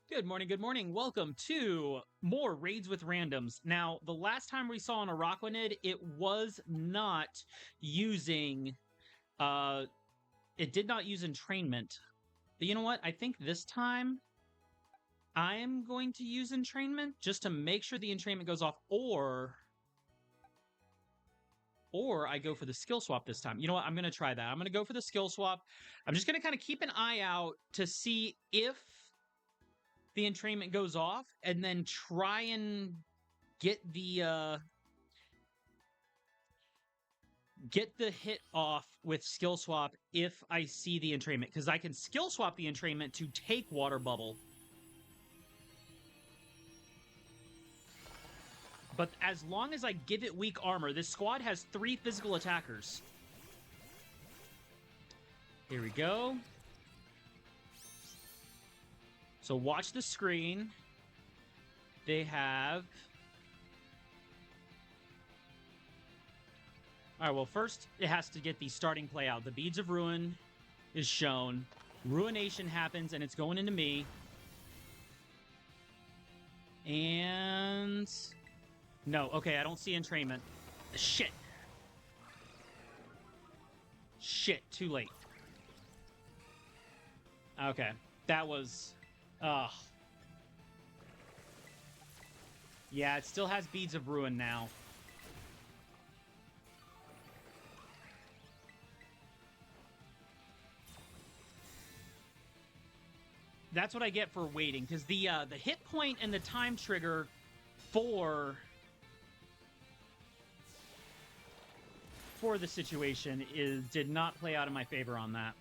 Good morning, good morning. Welcome to more Raids with Randoms. Now, the last time we saw on Araquanid, it was not using, it did not use entrainment. But you know what? I think this time I am going to use entrainment just to make sure the entrainment goes off, or I go for the skill swap this time. You know what? I'm going to try that. I'm going to go for the skill swap. I'm just going to kind of keep an eye out to see if the entrainment goes off, and then try and get the hit off with skill swap if I see the entrainment, because I can skill swap the entrainment to take water bubble. But as long as I give it weak armor, this squad has 3 physical attackers. Here we go. So watch the screen. They have... All right, well, first it has to get the starting play out. The Beads of Ruin is shown. Ruination happens, and it's going into me. And... No, okay, I don't see entrainment. Shit. Shit, too late. Okay, that was... Ugh. Yeah, it still has Beads of Ruin now. That's what I get for waiting, because the hit point and the time trigger for the situation did not play out in my favor on that.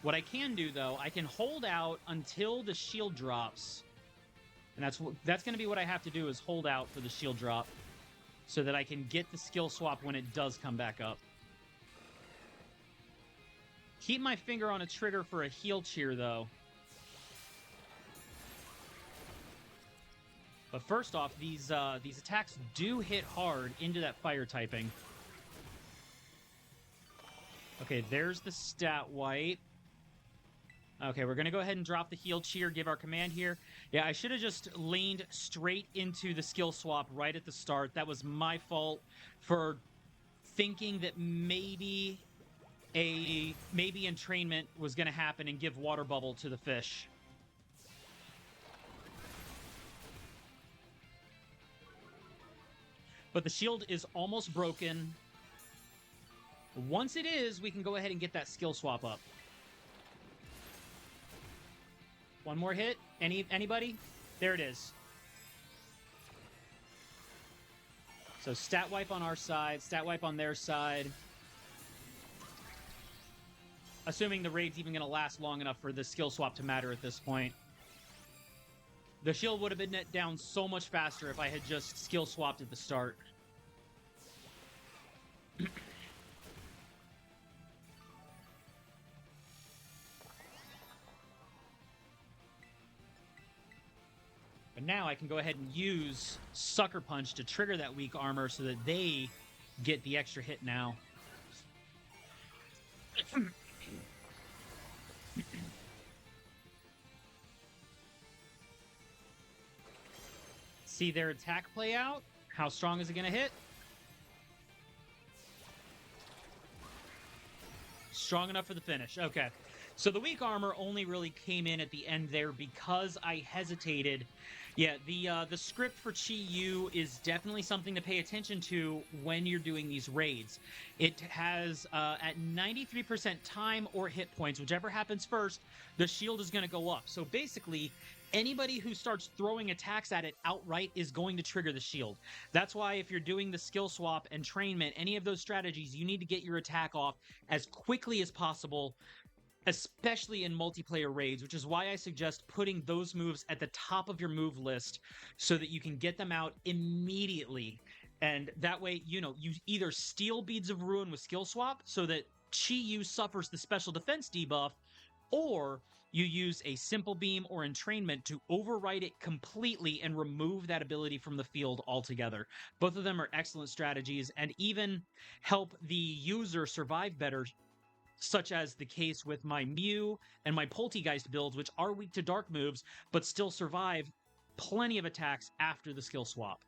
What I can do, though, I can hold out until the shield drops. And that's going to be what I have to do, is hold out for the shield drop so that I can get the skill swap when it does come back up. Keep my finger on a trigger for a heal cheer, though. But first off, these attacks do hit hard into that fire typing. Okay, there's the stat wipe. Okay, we're going to go ahead and drop the heal cheer, give our command here. Yeah, I should have just leaned straight into the skill swap right at the start. That was my fault for thinking that maybe entrainment was going to happen and give water bubble to the fish. But the shield is almost broken. Once it is, we can go ahead and get that skill swap up. One more hit. Anybody? There it is. So stat wipe on our side, stat wipe on their side. Assuming the raid's even going to last long enough for the skill swap to matter at this point. The shield would have been down so much faster if I had just skill swapped at the start. But now I can go ahead and use Sucker Punch to trigger that weak armor so that they get the extra hit now. See their attack play out? How strong is it going to hit? Strong enough for the finish. Okay. So the weak armor only really came in at the end there because I hesitated. Yeah, the script for Chi Yu is definitely something to pay attention to when you're doing these raids. It has, at 93% time or hit points, whichever happens first, the shield is going to go up. So basically, anybody who starts throwing attacks at it outright is going to trigger the shield. That's why if you're doing the skill swap, entrainment, any of those strategies, you need to get your attack off as quickly as possible, especially in multiplayer raids, which is why I suggest putting those moves at the top of your move list so that you can get them out immediately. And that way, you know, you either steal Beads of Ruin with skill swap so that Chi Yu suffers the special defense debuff, or you use a simple beam or entrainment to override it completely and remove that ability from the field altogether. Both of them are excellent strategies and even help the user survive better such as the case with my Mew and my Poltegeist builds, which are weak to dark moves, but still survive plenty of attacks after the skill swap.